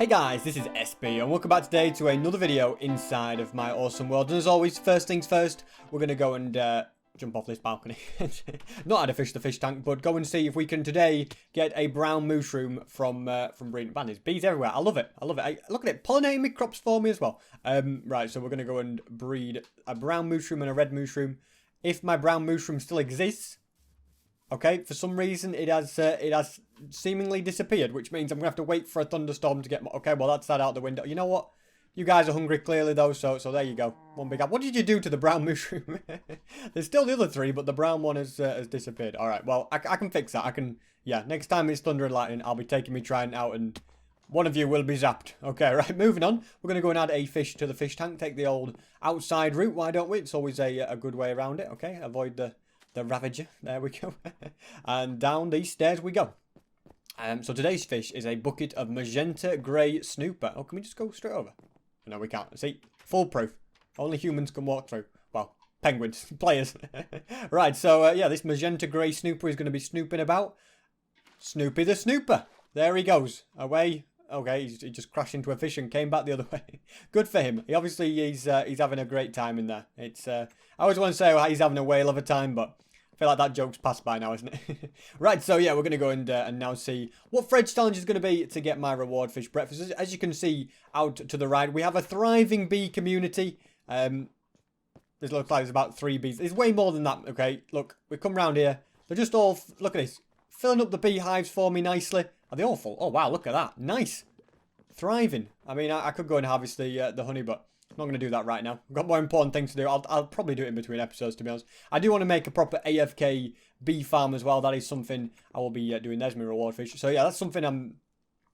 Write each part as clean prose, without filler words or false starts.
Hey guys, this is SB and welcome back today to another video inside of my awesome world. And as always, first things first, we're going to go and jump off this balcony. Not how to fish the fish tank, but go and see if we can today get a brown mushroom from breeding. Man, there's bees everywhere. I love it. I love it. Look at it, pollinating my crops for me as well. Right, so we're going to go and breed a brown mushroom and a red mushroom. If my brown mushroom still exists, okay, for some reason it has seemingly disappeared, which means I'm going to have to wait for a thunderstorm to get more. Okay, well, that's that out the window. You know what? You guys are hungry clearly though, so there you go. One big gap. What did you do to the brown mushroom? There's still the other three, but the brown one has disappeared. All right, well, I can fix that. I can, yeah, next time it's thunder and lightning, I'll be taking me trident out and one of you will be zapped. Okay, right, moving on. We're going to go and add a fish to the fish tank. Take the old outside route, why don't we? It's always a good way around it, okay? Avoid the Ravager. There we go. And down these stairs we go. So today's fish is a bucket of magenta grey snooper. Oh, can we just go straight over? No, we can't. See? Foolproof. Only humans can walk through. Well, penguins. Players. Right, so yeah, this magenta grey snooper is going to be snooping about. Snoopy the snooper. There he goes. Away. Okay, he just crashed into a fish and came back the other way. Good for him. He's having a great time in there. It's I always want to say he's having a whale of a time, but I feel like that joke's passed by now, isn't it? Right, so yeah, we're going to go and now see what Fred's challenge is going to be to get my reward fish breakfast. As you can see out to the right, we have a thriving bee community. This looks like there's about 3 bees. There's way more than that, okay? Look, we come round here. They're just all, look at this, filling up the beehives for me nicely. Are they awful? Oh, wow, look at that. Nice. Thriving. I mean, I could go and harvest the honey, but I'm not going to do that right now. I've got more important things to do. I'll probably do it in between episodes, to be honest. I do want to make a proper AFK bee farm as well. That is something I will be doing. There's my reward fish. So, yeah, that's something I'm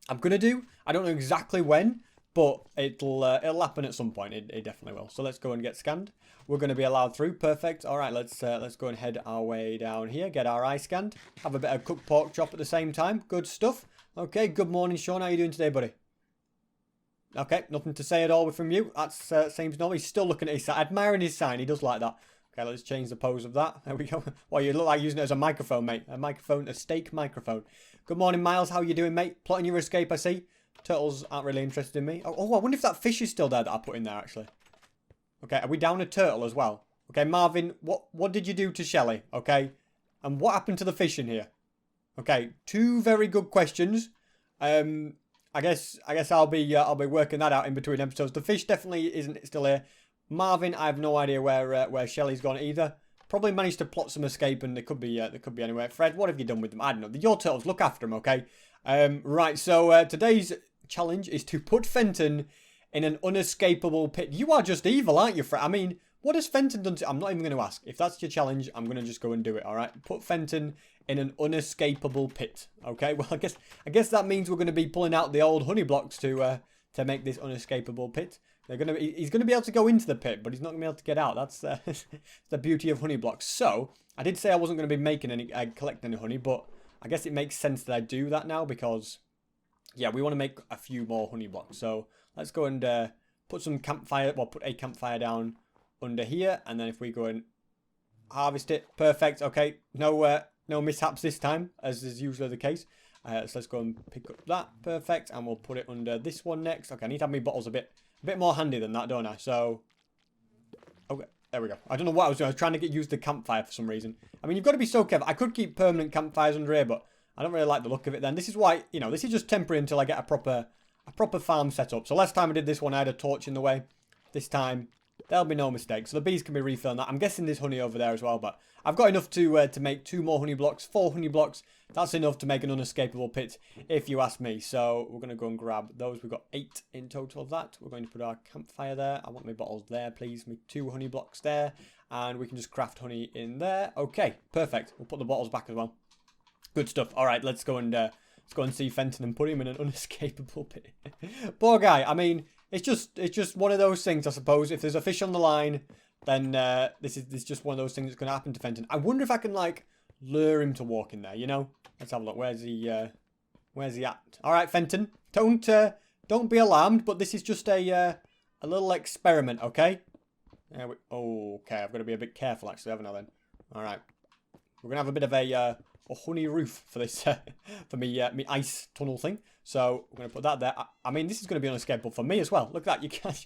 going to do. I don't know exactly when, but it'll happen at some point. It definitely will. So, let's go and get scanned. We're going to be allowed through. Perfect. All right, let's go and head our way down here. Get our eye scanned. Have a bit of cooked pork chop at the same time. Good stuff. Okay, good morning, Sean. How are you doing today, buddy? Okay, nothing to say at all from you. That seems normal. He's still looking at his sign. Admiring his sign. He does like that. Okay, let's change the pose of that. There we go. Well, you look like using it as a microphone, mate. A microphone, a steak microphone. Good morning, Miles. How are you doing, mate? Plotting your escape, I see. Turtles aren't really interested in me. Oh, I wonder if that fish is still there that I put in there, actually. Okay, are we down a turtle as well? Okay, Marvin, what did you do to Shelley? Okay, and what happened to the fish in here? Okay, 2 very good questions. I guess I'll be working that out in between episodes. The fish definitely isn't still here. Marvin, I have no idea where Shelley's gone either. Probably managed to plot some escape, and they could be anywhere. Fred, what have you done with them? I don't know. Your turtles, look after them, okay? Right. So today's challenge is to put Fenton in an unescapable pit. You are just evil, aren't you, Fred? I mean, what has Fenton done to... I'm not even going to ask. If that's your challenge, I'm going to just go and do it, all right? Put Fenton in an unescapable pit. Okay, well, I guess that means we're going to be pulling out the old honey blocks to make this unescapable pit. He's going to be able to go into the pit, but he's not going to be able to get out. That's the beauty of honey blocks. So, I did say I wasn't going to be making collecting any honey, but I guess it makes sense that I do that now because, yeah, we want to make a few more honey blocks. So, let's go and put a campfire down under here, and then if we go and harvest it, perfect. Okay, no mishaps this time, as is usually the case. So let's go and pick up that, perfect, and we'll put it under this one next. Okay, I need to have my bottles a bit more handy than that, don't I? So, okay, there we go. I don't know what I was doing. I was trying to use the campfire for some reason. I mean, you've got to be so careful. I could keep permanent campfires under here, but I don't really like the look of it. Then this is why, you know, this is just temporary until I get a proper farm set up. So last time I did this one, I had a torch in the way. This time, there'll be no mistake. So the bees can be refilling that. I'm guessing there's honey over there as well, but I've got enough to make 2 more honey blocks, 4 honey blocks. That's enough to make an unescapable pit, if you ask me. So we're going to go and grab those. We've got 8 in total of that. We're going to put our campfire there. I want my bottles there, please. My 2 honey blocks there. And we can just craft honey in there. Okay, perfect. We'll put the bottles back as well. Good stuff. All right, let's go and see Fenton and put him in an unescapable pit. Poor guy. I mean, it's just one of those things, I suppose. If there's a fish on the line, then this is just one of those things that's going to happen to Fenton. I wonder if I can, like, lure him to walk in there, you know? Let's have a look. Where's he at? All right, Fenton. Don't be alarmed, but this is just a little experiment, okay? Okay, I've got to be a bit careful, actually, haven't I, then? All right. We're going to have a bit of a honey roof for this, for me ice tunnel thing. So we're going to put that there. I mean, this is going to be unescapable for me as well. Look at that. You can't.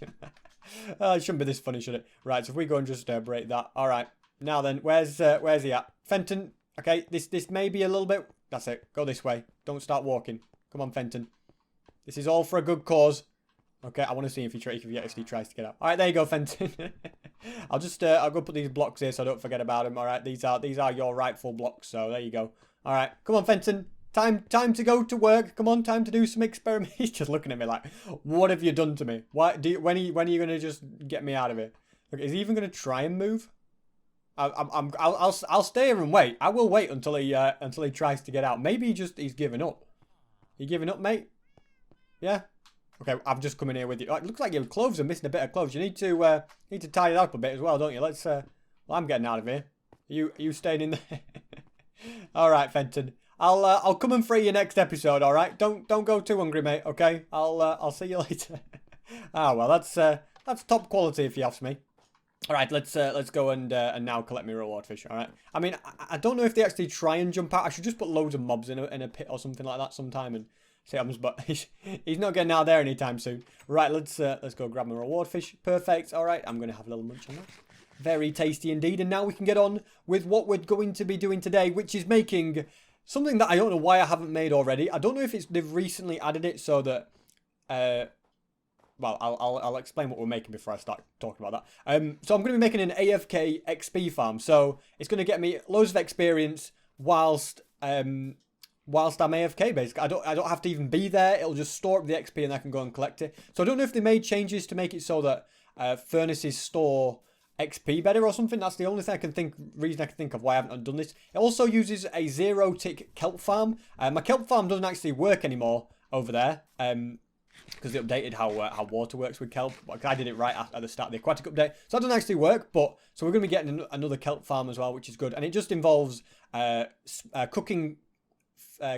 It shouldn't be this funny, should it? Right, so if we go and just break that. All right. Now then, where's he at? Fenton. Okay, this may be a little bit... That's it. Go this way. Don't start walking. Come on, Fenton. This is all for a good cause. Okay, I want to see if he actually tries to get out. All right, there you go, Fenton. I'll go put these blocks here so I don't forget about them. All right, these are your rightful blocks. So there you go. All right, come on, Fenton. Time to go to work. Come on, time to do some experiments. He's just looking at me like, what have you done to me? When are you gonna just get me out of here? Look, is he even gonna try and move? I'll stay here and wait. I will wait until he tries to get out. Maybe he's giving up. You giving up, mate? Yeah. Okay, I've just come in here with you. It looks like your clothes are missing a bit of clothes. You need to tidy that up a bit as well, don't you? Let's. Well, I'm getting out of here. Are you staying in there? All right, Fenton. I'll come and free you next episode. All right. Don't go too hungry, mate. Okay. I'll see you later. Ah, well, that's top quality if you ask me. All right, let's go and now collect my reward fish. All right. I mean, I don't know if they actually try and jump out. I should just put loads of mobs in a pit or something like that sometime and see what happens. But he's not getting out there anytime soon. Right, let's go grab my reward fish. Perfect. All right, I'm gonna have a little munch on that. Very tasty indeed. And now we can get on with what we're going to be doing today, which is making something that I don't know why I haven't made already. I don't know if they've recently added it so that well, I'll explain what we're making before I start talking about that. So I'm going to be making an AFK XP farm. So it's going to get me loads of experience whilst I'm AFK, basically. I don't have to even be there. It'll just store up the XP and I can go and collect it. So I don't know if they made changes to make it so that furnaces store XP better or something. That's the only thing reason I can think of why I haven't done this. It also uses a 0-tick kelp farm. My kelp farm doesn't actually work anymore over there. Because they updated how water works with kelp. I did it right at the start of the aquatic update. So that doesn't actually work, so we're going to be getting another kelp farm as well, which is good. And it just involves cooking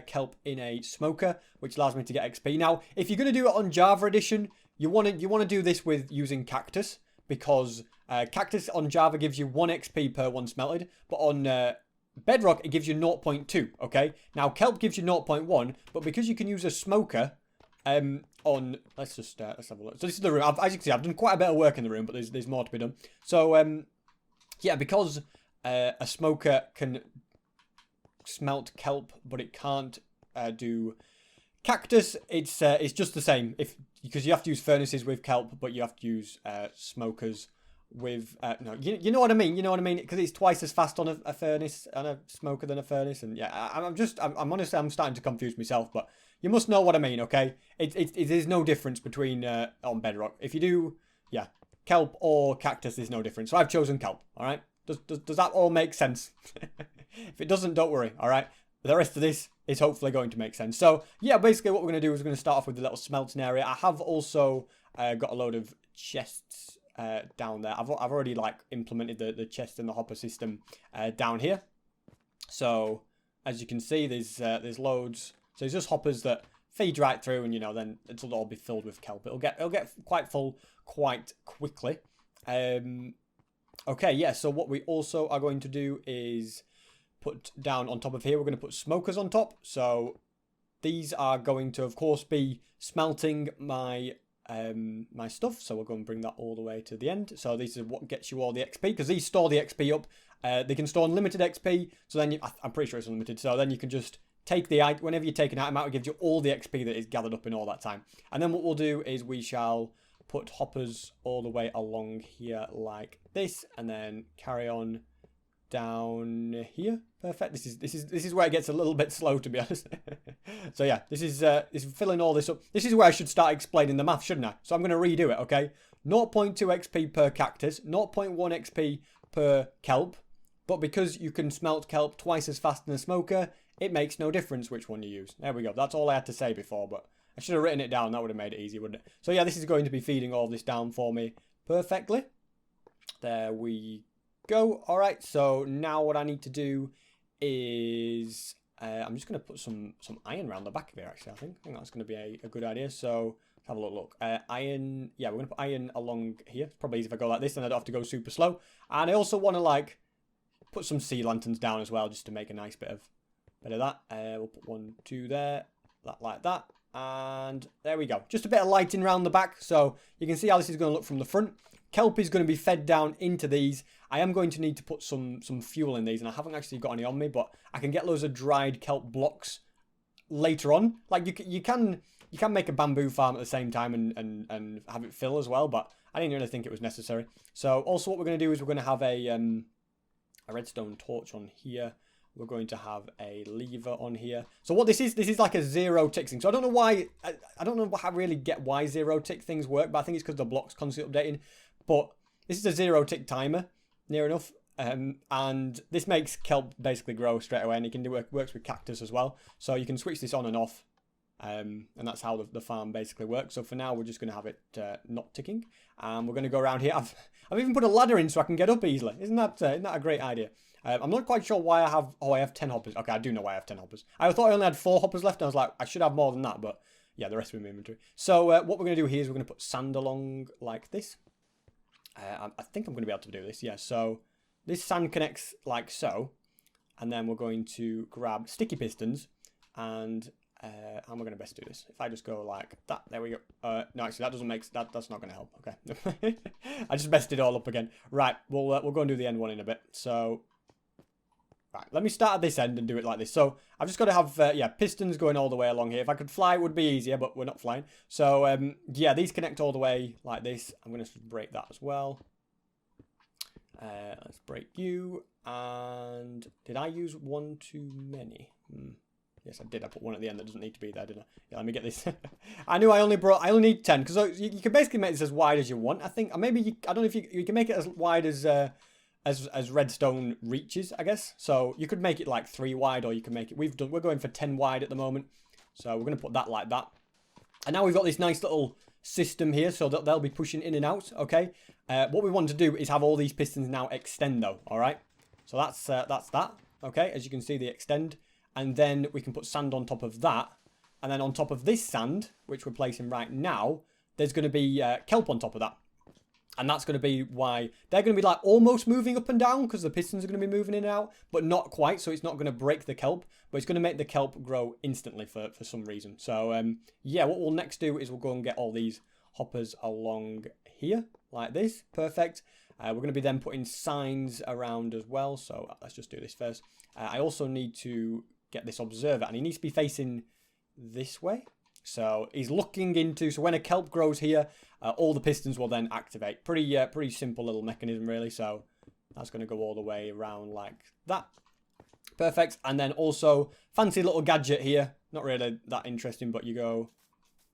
kelp in a smoker, which allows me to get XP. Now, if you're going to do it on Java Edition, you want to do this with using cactus, because cactus on Java gives you 1 XP per 1 smelted, but on Bedrock it gives you 0.2. Okay, now kelp gives you 0.1, but because you can use a smoker. Let's have a look. So this is the room. As you can see, I've done quite a bit of work in the room, but there's more to be done. So yeah, because a smoker can smelt kelp, but it can't do cactus. It's just the same. Because you have to use furnaces with kelp, but you have to use smokers with no. You know what I mean. You know what I mean, because it's twice as fast on a furnace and a smoker than a furnace. And yeah, I'm honestly starting to confuse myself, but. You must know what I mean, okay? There's no difference between on Bedrock. If you do, yeah, kelp or cactus, there's no difference. So I've chosen kelp, all right? Does that all make sense? If it doesn't, don't worry, all right? The rest of this is hopefully going to make sense. So, yeah, basically what we're going to do is we're going to start off with the little smelting area. I have also got a load of chests down there. I've already, like, implemented the chest and the hopper system down here. So, as you can see, there's loads... So it's just hoppers that feed right through, and then it'll all be filled with kelp. It'll get quite full quite quickly. Okay, yeah. So what we also are going to do is put down on top of here. We're going to put smokers on top. So these are going to, of course, be smelting my my stuff. So we're going to bring that all the way to the end. So this is what gets you all the XP, because these store the XP up. They can store unlimited XP. So then I'm pretty sure it's unlimited. So then you can just take whenever you take an item out, it gives you all the XP that is gathered up in all that time. And then what we'll do is we shall put hoppers all the way along here like this, and then carry on down here. Perfect. This is where it gets a little bit slow, to be honest. So yeah, this is filling all this up. This is where I should start explaining the math, shouldn't I? So I'm going to redo it. Okay, 0.2 XP per cactus, 0.1 XP per kelp. But because you can smelt kelp twice as fast than a smoker, it makes no difference which one you use. There we go. That's all I had to say before, but I should have written it down. That would have made it easier, wouldn't it? So yeah, this is going to be feeding all of this down for me perfectly. There we go. All right, so now what I need to do is... I'm just going to put some iron around the back of here, actually, I think that's going to be a good idea. So let's have a look. Iron... Yeah, we're going to put iron along here. It's probably easy if I go like this, then I don't have to go super slow. And I also want to, like, put some sea lanterns down as well, just to make a nice bit of that. We'll put 1, 2 there, that like that, And there we go. Just a bit of lighting around the back. So you can see how this is going to look from the front. Kelp is going to be fed down into these. I am going to need to put some fuel in these. And I haven't actually got any on me. But I can get loads of dried kelp blocks later on. Like you can make a bamboo farm at the same time and have it fill as well. But I didn't really think it was necessary. So also what we're going to do is we're going to have a redstone torch on here. We're going to have a lever on here. So what this is like a 0 tick thing. So I don't know why, I don't know how really get why 0 tick things work, but I think it's because the block's constantly updating. But this is a 0 tick timer, near enough. And this makes kelp basically grow straight away, and it can works with cactus as well. So you can switch this on and off. And that's how the farm basically works. So for now, we're just going to have it not ticking. And we're going to go around here. I've even put a ladder in so I can get up easily. Isn't that a great idea? I'm not quite sure why I have... Oh, I have 10 hoppers. Okay, I do know why I have 10 hoppers. I thought I only had 4 hoppers left, and I was like, I should have more than that, but yeah, the rest of my inventory. So what we're going to do here is we're going to put sand along like this. I think I'm going to be able to do this, yeah. So this sand connects like so, and then we're going to grab sticky pistons, and how am I going to best do this? If I just go like that, there we go. No, actually, that doesn't make... That's not going to help, okay. I just messed it all up again. Right, we'll go and do the end one in a bit. So... Right, let me start at this end and do it like this. So I've just got to have, yeah, pistons going all the way along here. If I could fly, it would be easier, but we're not flying. So, yeah, these connect all the way like this. I'm going to break that as well. Let's break you. And did I use one too many? Yes, I did. I put one at the end that doesn't need to be there, didn't I? Yeah, let me get this. I knew I only need 10, because you can basically make this as wide as you want, I think. Or maybe, I don't know if you can make it as wide as redstone reaches, I guess. So you could make it like 3 wide, or you can make it... We're going for 10 wide at the moment. So we're going to put that like that. And now we've got this nice little system here, so that they'll be pushing in and out, okay? What we want to do is have all these pistons now extend, though, all right? So that's that, okay? As you can see, they extend. And then we can put sand on top of that. And then on top of this sand, which we're placing right now, there's going to be kelp on top of that. And that's going to be why they're going to be like almost moving up and down, because the pistons are going to be moving in and out, but not quite. So it's not going to break the kelp, but it's going to make the kelp grow instantly for some reason. So yeah, what we'll next do is we'll go and get all these hoppers along here like this. Perfect. We're going to be then putting signs around as well. So let's just do this first. I also need to get this observer, and he needs to be facing this way. So he's looking into... So when a kelp grows here, all the pistons will then activate. Pretty simple little mechanism, really. So that's going to go all the way around like that. Perfect. And then also, fancy little gadget here. Not really that interesting, but you go...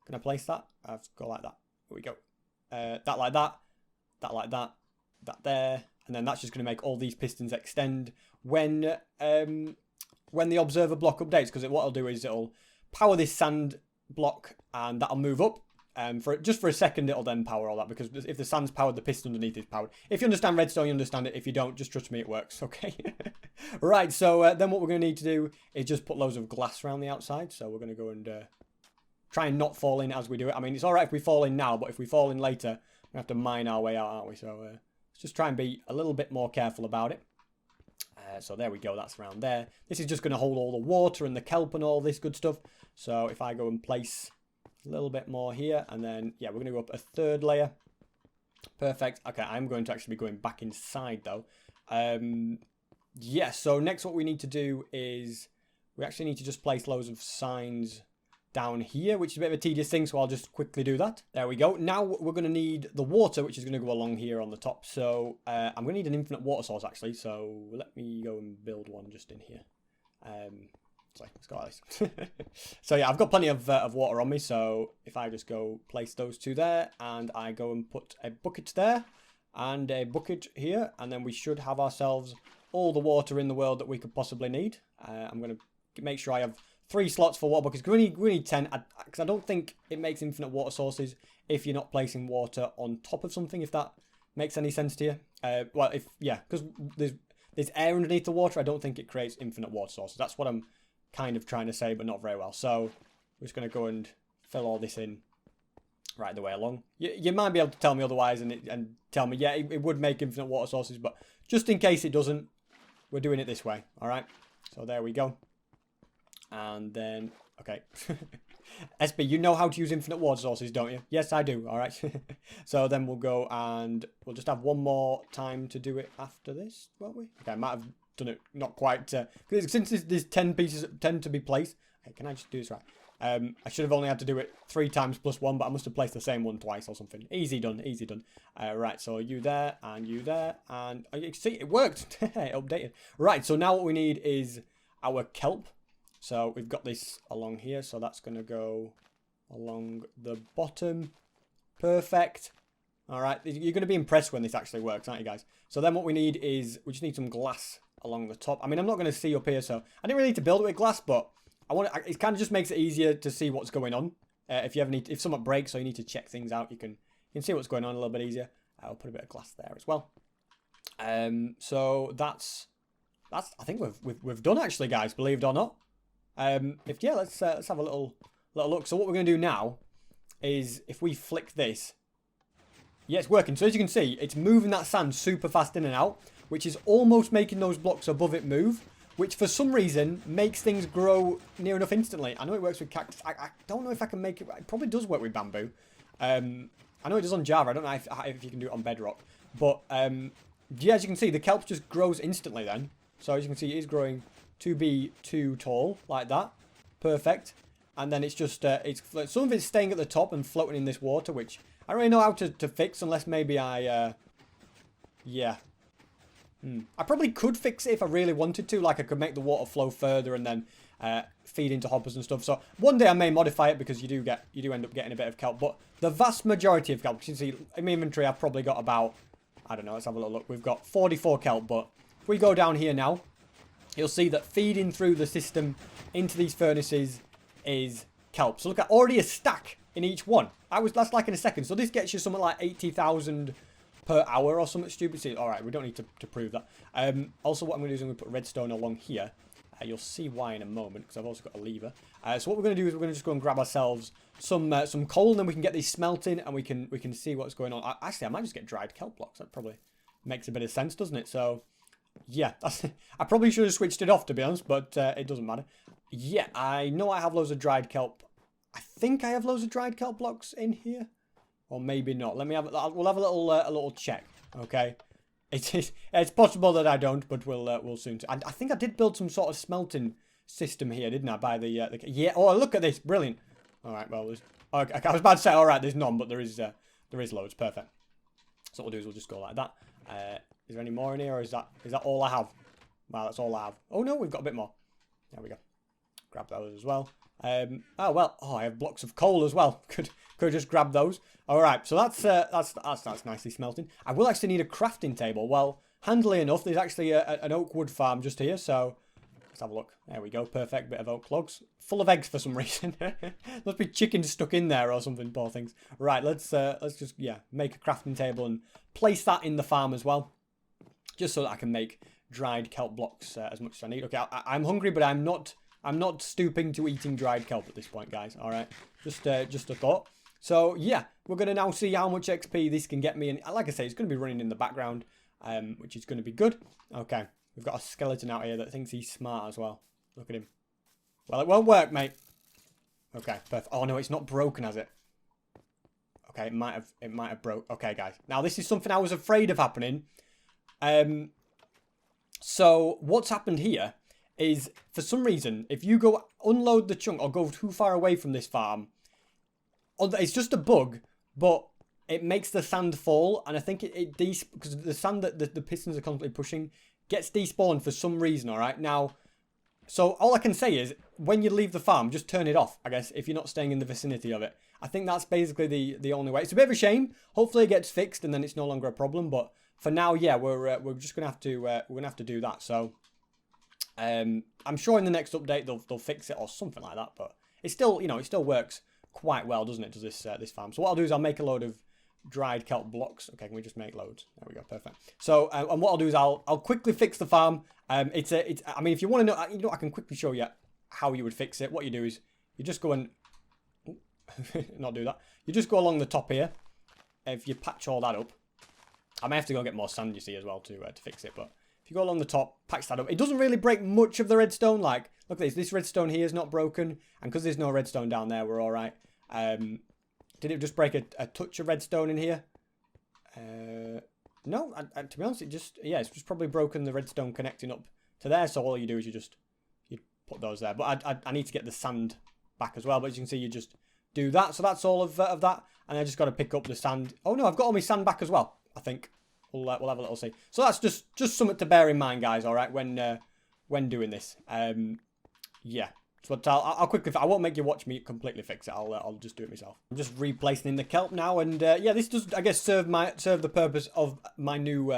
Can I place that? I have to go like that. Here we go. That like that. That like that. That there. And then that's just going to make all these pistons extend when the observer block updates. Because what it'll do is it'll power this sand block, and that'll move up. Just for a second, it'll then power all that, because if the sand's powered, the piston underneath is powered. If you understand redstone, you understand it. If you don't, just trust me, it works, okay? Right, so then what we're going to need to do is just put loads of glass around the outside. So we're going to go and try and not fall in as we do it. I mean, it's all right if we fall in now, but if we fall in later, we have to mine our way out, aren't we? So let's just try and be a little bit more careful about it. So there we go, that's around there. This is just going to hold all the water and the kelp and all this good stuff. So if I go and place a little bit more here, and then, yeah, we're going to go up a 3rd layer. Perfect. Okay, I'm going to actually be going back inside, though. Yeah, so next what we need to do is we actually need to just place loads of signs down here, which is a bit of a tedious thing, so I'll just quickly do that. There we go. Now we're going to need the water, which is going to go along here on the top. So I'm going to need an infinite water source, actually. So let me go and build one just in here. Sorry, let's go like this. So yeah, I've got plenty of water on me. So if I just go place those 2 there, and I go and put a bucket there and a bucket here, and then we should have ourselves all the water in the world that we could possibly need. I'm going to make sure I have 3 slots for water buckets. We need 10, because I don't think it makes infinite water sources if you're not placing water on top of something, if that makes any sense to you. Well, because there's air underneath the water, I don't think it creates infinite water sources. That's what I'm kind of trying to say, but not very well. So we're just going to go and fill all this in right the way along. You might be able to tell me otherwise and tell me, yeah, it would make infinite water sources, but just in case it doesn't, we're doing it this way, all right? So there we go. And then, okay. SB, you know how to use infinite water sources, don't you? Yes, I do. All right. So then we'll go and we'll just have one more time to do it after this, won't we? Okay, I might have done it not quite. Since there's 10 pieces, 10 to be placed. Okay, can I just do this right? I should have only had to do it 3 times plus 1, but I must have placed the same one twice or something. Easy done, easy done. Right, so you there, and you see, it worked. It updated. Right, so now what we need is our kelp. So we've got this along here, so that's going to go along the bottom. Perfect. All right, you're going to be impressed when this actually works, aren't you guys? So then what we need is, we just need some glass along the top. I mean, I'm not going to see up here, so I didn't really need to build it with glass, but it kind of just makes it easier to see what's going on. If you ever need, if something breaks or you need to check things out, you can see what's going on a little bit easier. I'll put a bit of glass there as well. So that's I think we've done actually, guys. Believe it or not. Let's have a little look. So what we're going to do now is if we flick this, yeah, it's working. So as you can see, it's moving that sand super fast in and out, which is almost making those blocks above it move, which for some reason makes things grow near enough instantly. I know it works with cactus. I don't know if I can make it. It probably does work with bamboo. I know it does on Java. I don't know if you can do it on Bedrock. But yeah, as you can see, the kelp just grows instantly then. So as you can see, it is growing to be too tall, like that. Perfect. And then it's just, some of it's staying at the top and floating in this water, which I don't really know how to fix unless maybe I probably could fix it if I really wanted to. Like I could make the water flow further and then feed into hoppers and stuff. So one day I may modify it because you do end up getting a bit of kelp. But the vast majority of kelp, you can see in my inventory, I've probably got about, I don't know, let's have a little look. We've got 44 kelp, but if we go down here now, you'll see that feeding through the system into these furnaces is kelp. So look at already a stack in each one. That's like in a second. So this gets you something like 80,000 per hour or something stupid. See, all right, we don't need to prove that. Also, what I'm going to do is I'm going to put redstone along here. You'll see why in a moment because I've also got a lever. So what we're going to do is we're going to just go and grab ourselves some coal, and then we can get these smelting, and we can see what's going on. Actually, I might just get dried kelp blocks. That probably makes a bit of sense, doesn't it? So yeah, I probably should have switched it off, to be honest, but it doesn't matter. Yeah, I know I have loads of dried kelp. I think I have loads of dried kelp blocks in here, or maybe not. Let me have. We'll have a little check. Okay, it's possible that I don't, but we'll soon. I think I did build some sort of smelting system here, didn't I? By the yeah. Oh, look at this, brilliant. All right, well, I was about to say, all right, there's none, but there is loads. Perfect. So what we'll do is we'll just go like that. Is there any more in here, or is that all I have? Well, that's all I have. Oh no, we've got a bit more. There we go. Grab those as well. I have blocks of coal as well. Could just grab those. All right, so that's nicely smelting. I will actually need a crafting table. Well, handily enough, there's actually an oak wood farm just here. So let's have a look. There we go. Perfect bit of oak logs, full of eggs for some reason. Must be chickens stuck in there or something. Poor things. Right, let's just make a crafting table and place that in the farm as well, just so that I can make dried kelp blocks as much as I need. Okay, I'm hungry, but I'm not stooping to eating dried kelp at this point, guys. All right, just a thought. So yeah, we're gonna now see how much XP this can get me, and like I say, it's gonna be running in the background, which is gonna be good. Okay, we've got a skeleton out here that thinks he's smart as well. Look at him. Well, it won't work, mate. Okay, perfect. Oh no, it's not broken, has it? Okay, it might have broke. Okay, guys. Now this is something I was afraid of happening. So what's happened here is, for some reason, if you go unload the chunk or go too far away from this farm, it's just a bug, but it makes the sand fall, and I think because the sand that the pistons are constantly pushing gets despawned for some reason. All right, now, so all I can say is when you leave the farm, just turn it off, I guess, if you're not staying in the vicinity of it. I think that's basically the only way. It's a bit of a shame. Hopefully it gets fixed and then it's no longer a problem, but for now, yeah, we're just gonna have to do that. So I'm sure in the next update they'll fix it or something like that. But it's still, it still works quite well, doesn't it? Does this farm? So what I'll do is I'll make a load of dried kelp blocks. Okay, can we just make loads? There we go, perfect. So and what I'll do is I'll quickly fix the farm. I mean, if you want to know, I can quickly show you how you would fix it. What you do is you just go and not do that. You just go along the top here. If you patch all that up. I may have to go get more sand, you see, as well, to fix it. But if If you go along the top, patch that up. It doesn't really break much of the redstone. Like, look at this. This redstone here is not broken. And because there's no redstone down there, we're all right. Did it just break a touch of redstone in here? No, to be honest, it's just probably broken the redstone connecting up to there. So all you do is you put those there. But I need to get the sand back as well. But as you can see, you just do that. So that's all of that. And I just got to pick up the sand. Oh no, I've got all my sand back as well, I think. We'll have a little see. So that's just something to bear in mind, guys. All right, when doing this. Yeah. So I'll quickly. I won't make you watch me completely fix it. I'll just do it myself. I'm just replacing in the kelp now, and yeah, this does, I guess, serve the purpose of my new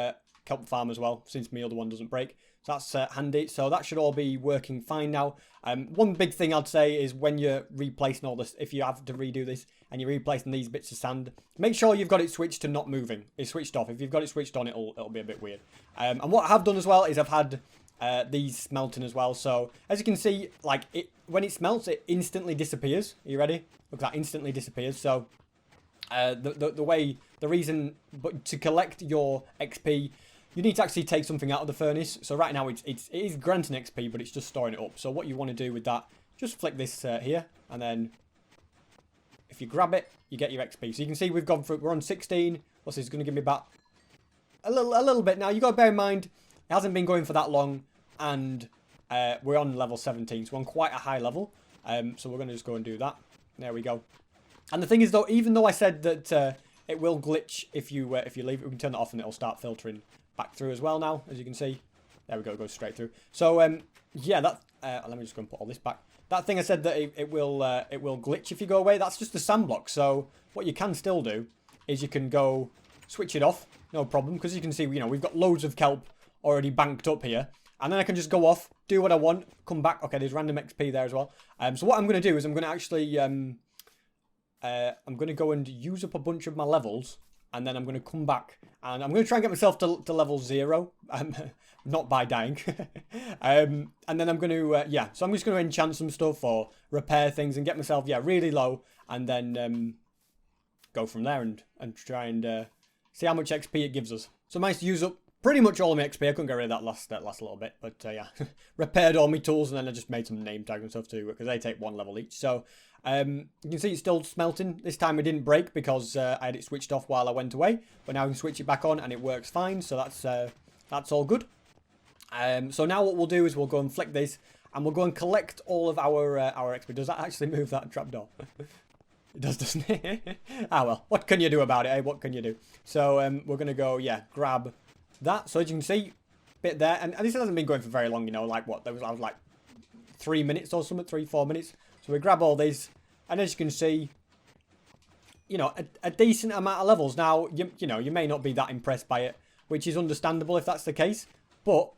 kelp farm as well, since my other one doesn't break. So that's handy. So that should all be working fine now. One big thing I'd say is when you're replacing all this, if you have to redo this and you're replacing these bits of sand, make sure you've got it switched to not moving. It's switched off. If you've got it switched on, it'll be a bit weird. And what I have done as well is I've had these smelting as well. So as you can see, like when it smelts, it instantly disappears. Are you ready? Look, that instantly disappears. So the reason, but to collect your XP, you need to actually take something out of the furnace. So right now it is granting XP, but it's just storing it up. So what you want to do with that, just flick this here, and then if you grab it, you get your XP. So you can see we've gone through. We're on 16. What's this? It's going to give me about a little bit now. You got to bear in mind it hasn't been going for that long, and we're on level 17, so we're on quite a high level. So we're going to just go and do that. There we go. And the thing is, though, even though I said that it will glitch if you leave it, we can turn that off and it'll start filtering back through as well now, as you can see. There we go, it goes straight through. So, yeah, that... let me just go and put all this back. That thing I said that it will glitch if you go away, that's just a sand block. So, what you can still do is you can go switch it off, no problem. Because you can see, we've got loads of kelp already banked up here. And then I can just go off, do what I want, come back. Okay, there's random XP there as well. So what I'm going to do is I'm going to actually... I'm going to go and use up a bunch of my levels. And then I'm going to come back and I'm going to try and get myself to level 0. Not by dying. And then I'm going to, yeah. So I'm just going to enchant some stuff or repair things and get myself, yeah, really low. And then go from there and try and see how much XP it gives us. So I managed to use up pretty much all of my XP. I couldn't get rid of that last little bit. But yeah, repaired all my tools and then I just made some name tags and stuff too. Because they take 1 level each. So... you can see it's still smelting. This time it didn't break because I had it switched off while I went away. But now I can switch it back on and it works fine. So that's all good. So now what we'll do is we'll go and flick this. And we'll go and collect all of our XP. Does that actually move that trapdoor? It does, doesn't it? Ah, well. What can you do about it, eh? What can you do? So we're going to go, yeah, grab that. So as you can see, bit there. And this hasn't been going for very long, like what? I was like 3 minutes or something, 3-4 minutes. So we grab all these, and as you can see, a decent amount of levels. Now, you may not be that impressed by it, which is understandable if that's the case. But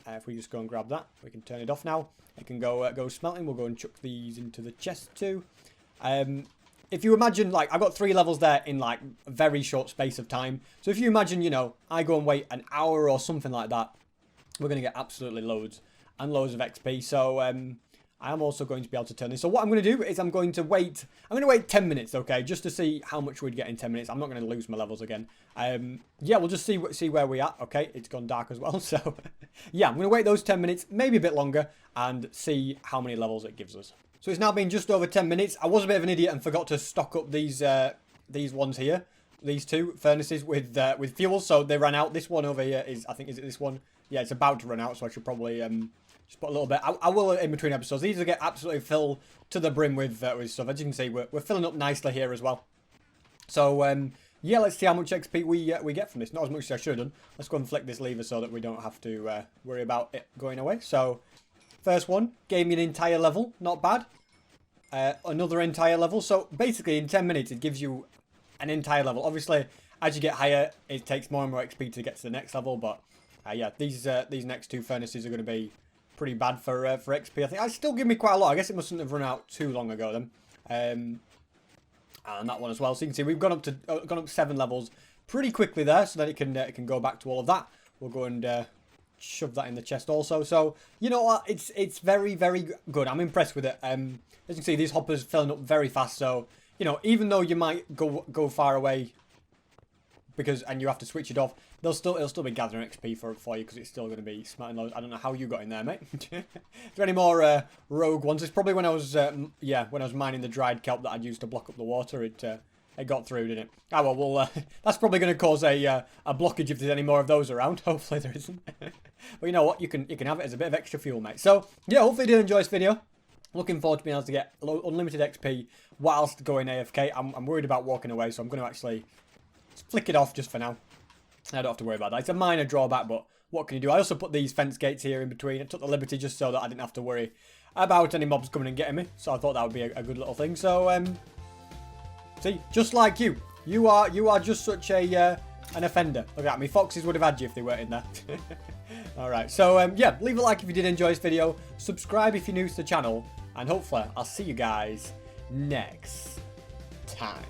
if we just go and grab that, we can turn it off now. It can go smelting. We'll go and chuck these into the chest too. If you imagine, like, I got 3 levels there in like a very short space of time. So if you imagine, I go and wait an hour or something like that, we're going to get absolutely loads and loads of XP. So, I am also going to be able to turn this. So what I'm going to do is I'm going to wait 10 minutes, okay, just to see how much we'd get in 10 minutes. I'm not going to lose my levels again. Yeah, we'll just see where we're at, okay. It's gone dark as well, so yeah, I'm going to wait those 10 minutes, maybe a bit longer, and see how many levels it gives us. So it's now been just over 10 minutes. I was a bit of an idiot and forgot to stock up these ones here, these 2 furnaces with fuel, so they ran out. This one over here is, I think, is it this one? Yeah, it's about to run out, so I should probably just put a little bit. I will in between episodes. These will get absolutely filled to the brim with stuff. As you can see, we're filling up nicely here as well. So yeah, let's see how much XP we get from this. Not as much as I should have done. Let's go and flick this lever so that we don't have to worry about it going away. So first one gave me an entire level. Not bad. Another entire level. So basically, in 10 minutes, it gives you an entire level. Obviously, as you get higher, it takes more and more XP to get to the next level. But yeah, these next 2 furnaces are going to be pretty bad for XP. I think it's still give me quite a lot. I guess it mustn't have run out too long ago then. And that one as well. So you can see we've gone up 7 levels pretty quickly there, so that it can go back to all of that. We'll go and shove that in the chest also. So you know what? It's very, very good. I'm impressed with it. As you can see, these hoppers filling up very fast. So even though you might go far away and you have to switch it off, it'll still be gathering XP for you because it's still going to be smarting loads. I don't know how you got in there, mate. Is there any more rogue ones? It's probably when I was when I was mining the dried kelp that I'd used to block up the water. It got through, didn't it? Ah, well, that's probably going to cause a blockage if there's any more of those around. Hopefully there isn't. But you know what? You can have it as a bit of extra fuel, mate. So yeah, hopefully you did enjoy this video. Looking forward to being able to get unlimited XP whilst going AFK. I'm worried about walking away, so I'm going to actually flick it off just for now. I don't have to worry about that. It's a minor drawback, but what can you do? I also put these fence gates here in between. I took the liberty just so that I didn't have to worry about any mobs coming and getting me. So I thought that would be a good little thing. So, see, just like you. You are just such an offender. Look at me. Foxes would have had you if they weren't in there. Alright, so, yeah, leave a like if you did enjoy this video. Subscribe if you're new to the channel. And hopefully, I'll see you guys next time.